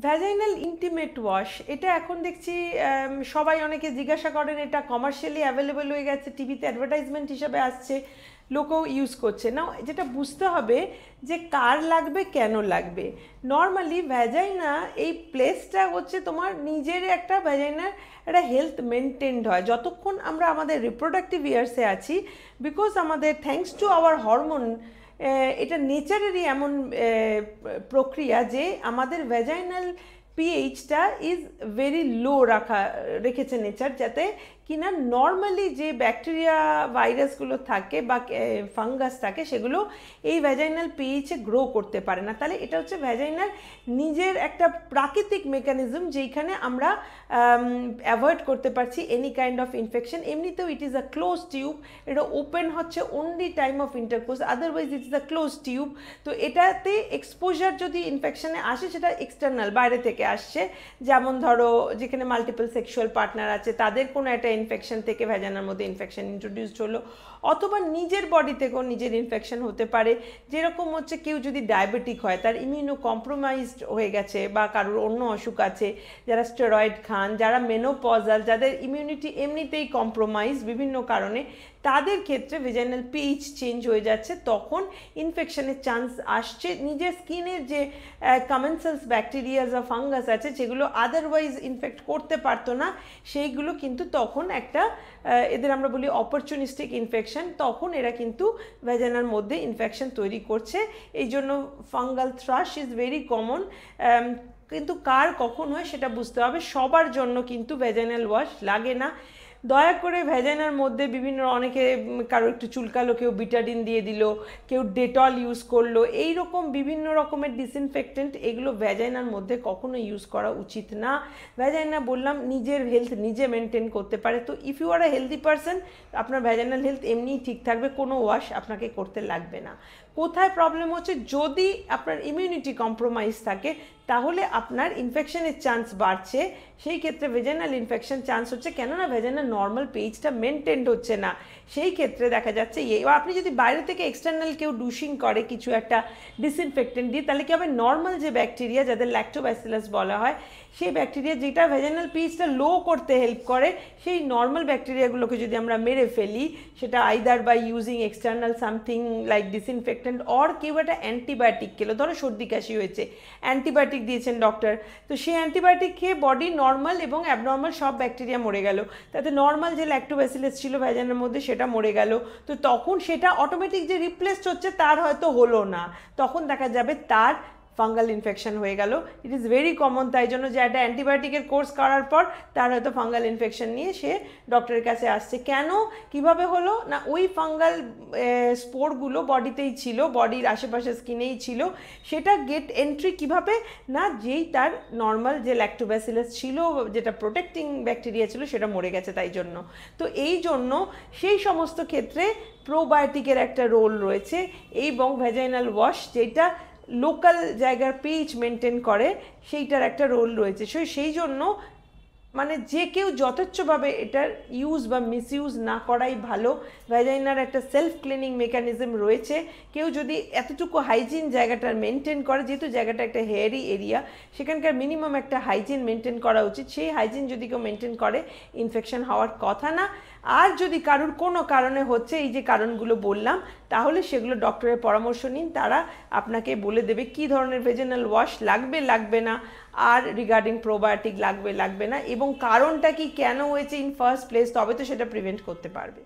Vaginal intimate wash, এটা এখন দেখছি সবাই অনেকে জিজ্ঞাসা করেন, এটা কমার্শিয়ালি অ্যাভেলেবল হয়ে গেছে, টিভিতে অ্যাডভার্টাইজমেন্ট হিসাবে আসছে, লোকও ইউজ করছে না। যেটা বুঝতে হবে যে কার লাগবে, কেন লাগবে। নর্মালি ভ্যাজাইনা এই প্লেসটা হচ্ছে তোমার নিজের একটা ভ্যাজাইনার একটা হেলথ মেনটেন্ড হয় যতক্ষণ আমরা আমাদের রিপ্রোডাক্টিভ ইয়ার্সে আছি, বিকজ আমাদের থ্যাঙ্কস টু আওয়ার হরমোন, এটা নেচারেরই এমন প্রক্রিয়া যে আমাদের ভ্যাজাইনাল পিএইচটা ইজ ভেরি লো রেখেছে নেচার, যাতে কিনা নর্মালি যে ব্যাকটেরিয়া ভাইরাসগুলো থাকে বা ফাঙ্গাস থাকে সেগুলো এই ভ্যাজাইনাল পিএইচে গ্রো করতে পারে না। তাহলে এটা হচ্ছে ভ্যাজাইনাল নিজের একটা প্রাকৃতিক মেকানিজম, যেইখানে আমরা অ্যাভয়েড করতে পারছি এনি কাইন্ড অফ ইনফেকশন। এমনিতেও it is a close tube, এটা ওপেন হচ্ছে only time of intercourse, otherwise it is a close tube. তো এটাতে এক্সপোজার যদি ইনফেকশনে আসে সেটা এক্সটার্নাল, বাইরে থেকে আসছে। যেমন ধরো যেখানে মাল্টিপল সেক্সুয়াল পার্টনার আছে তাদের কোনো একটা ইনফেকশন থেকে ভ্যাজানার মধ্যে ইনফেকশন ইন্ট্রোডিউসড হলো, অথবা নিজের বডি থেকেও নিজের ইনফেকশন হতে পারে। যেরকম হচ্ছে কেউ যদি ডায়াবেটিক হয়, তার ইমিউনো কম্প্রোমাইজড হয়ে গেছে, বা কারোর অন্য অসুখ আছে, যারা স্টেরয়েড খান, যারা মেনোপজাল, যাদের ইমিউনিটি এমনিতেই কম্প্রোমাইজ বিভিন্ন কারণে, তাদের ক্ষেত্রে ভেজাইনাল পিএইচ চেঞ্জ হয়ে যাচ্ছে, তখন ইনফেকশনের চান্স আসছে। নিজের স্কিনের যে কমেন্সালস ব্যাকটেরিয়া বা ফাঙ্গাস আছে যেগুলো আদারওয়াইজ ইনফেক্ট করতে পারতো না, সেইগুলো কিন্তু তখন একটা এদের আমরা বলি অপরচুনিস্টিক ইনফেকশন, তখন এরা কিন্তু ভ্যাজানার মধ্যে ইনফেকশন তৈরি করছে। এই জন্য fungal thrush is very common. কিন্তু কার কখন হয় সেটা বুঝতে হবে। সবার জন্য কিন্তু ভ্যাজাইনাল ওয়াশ লাগে না। দয়া করে ভ্যাজাইনার মধ্যে বিভিন্ন, অনেকে কারো একটু চুলকালো, কেউ বিটাডিন দিয়ে দিল, কেউ ডেটল ইউজ করলো, এই রকম বিভিন্ন রকমের ডিসইনফেক্টেন্ট, এগুলো ভ্যাজাইনার মধ্যে কখনো ইউজ করা উচিত না। ভ্যাজাইনা বললাম নিজের হেলথ নিজে মেনটেন করতে পারে। তো if you are a healthy person, আপনার ভ্যাজাইনাল হেলথ এমনিই ঠিক থাকবে, কোনো ওয়াশ আপনাকে করতে লাগবে না। কোথায় প্রবলেম হচ্ছে, যদি আপনার ইমিউনিটি কম্প্রোমাইজ থাকে তাহলে আপনার ইনফেকশনের চান্স বাড়ছে, সেই ক্ষেত্রে ভেজাইনাল ইনফেকশন চান্স হচ্ছে, কেননা ভেজাইনাল নর্মাল পেজটা মেনটেন্ড হচ্ছে না। সেই ক্ষেত্রে দেখা যাচ্ছে আপনি যদি বাইরে থেকে এক্সটার্নাল কেউ ডুশিং করে কিছু একটা ডিসইনফেক্টেন্ট দিয়ে, তাহলে কি হবে, নর্মাল যে ব্যাকটেরিয়া যাদের ল্যাক্টোব্যাসিলাস বলা হয়, সেই ব্যাকটেরিয়া যেটা ভেজাইনাল পিএইচটা লো করতে হেল্প করে, সেই নর্মাল ব্যাকটেরিয়াগুলোকে যদি আমরা মেরে ফেলি, সেটা either by using external something like disinfectant, or কেউ একটা অ্যান্টিবায়োটিক খেলো, ধরো সর্দি কাশি হয়েছে, অ্যান্টিবায়োটিক দিয়েছেন ডক্টর, তো সেই অ্যান্টিবায়োটিক খেয়ে বডি নর্মাল এবং অ্যাবনর্মাল সব ব্যাকটেরিয়া মরে গেল, তাতে নর্মাল যে ল্যাক্টোব্যাসিলাস ছিল ভ্যাজানার মধ্যে সেটা মরে গেল। তো তখন সেটা অটোমেটিক যে রিপ্লেসড হচ্ছে তার হয়তো হলো না, তখন দেখা যাবে তার ফাঙ্গাল ইনফেকশন হয়ে গেল। It is very common. তাই জন্য যে একটা অ্যান্টিবায়োটিকের কোর্স করার পর তার হয়তো ফাঙ্গাল ইনফেকশন নিয়ে সে ডক্টরের কাছে আসছে। কেন, কিভাবে হলো না, ওই ফাঙ্গাল স্পোরগুলো বডিতেই ছিল, বডির আশেপাশে স্কিনেই ছিল, সেটা গেট এন্ট্রি কিভাবে না, যেই তার নর্মাল যে ল্যাক্টোব্যাসিলাস ছিল, যেটা প্রোটেক্টিং ব্যাকটেরিয়া ছিল, সেটা মরে গেছে তাই জন্য। তো এই জন্য সেই সমস্ত ক্ষেত্রে প্রোবায়োটিকের একটা রোল রয়েছে, এবং ভ্যাজাইনাল ওয়াশ যেটা লোকাল জায়গার পিএইচ মেনটেন করে, সেইটার একটা রোল রয়েছে। সেই জন্য মানে যে কেউ যথেচ্ছভাবে এটার ইউজ বা মিসইউজ না করাই ভালো। ভ্যাজাইনার একটা সেলফ ক্লিনিং মেকানিজম রয়েছে। কেউ যদি এতটুকু হাইজিন জায়গাটার মেনটেন করে, যেহেতু জায়গাটা একটা হেয়ারি এরিয়া, সেখানকার মিনিমাম একটা হাইজিন মেনটেন করা উচিত। সেই হাইজিন যদি কেউ মেনটেন করে, ইনফেকশন হওয়ার কথা না। আর যদি কারোর কোনো কারণে হচ্ছে, এই যে কারণগুলো বললাম, তাহলে সেগুলো ডক্টরের পরামর্শ নিন, তারা আপনাকে বলে দেবে কী ধরনের ভেজাইনাল ওয়াশ লাগবে, লাগবে না, আর রিগার্ডিং প্রোবায়োটিক লাগবে, লাগবে না, এবং কারণটা কি, কেন হয়েছে ইন ফার্স্ট প্লেস, তবে তো সেটা প্রিভেন্ট করতে পারবে।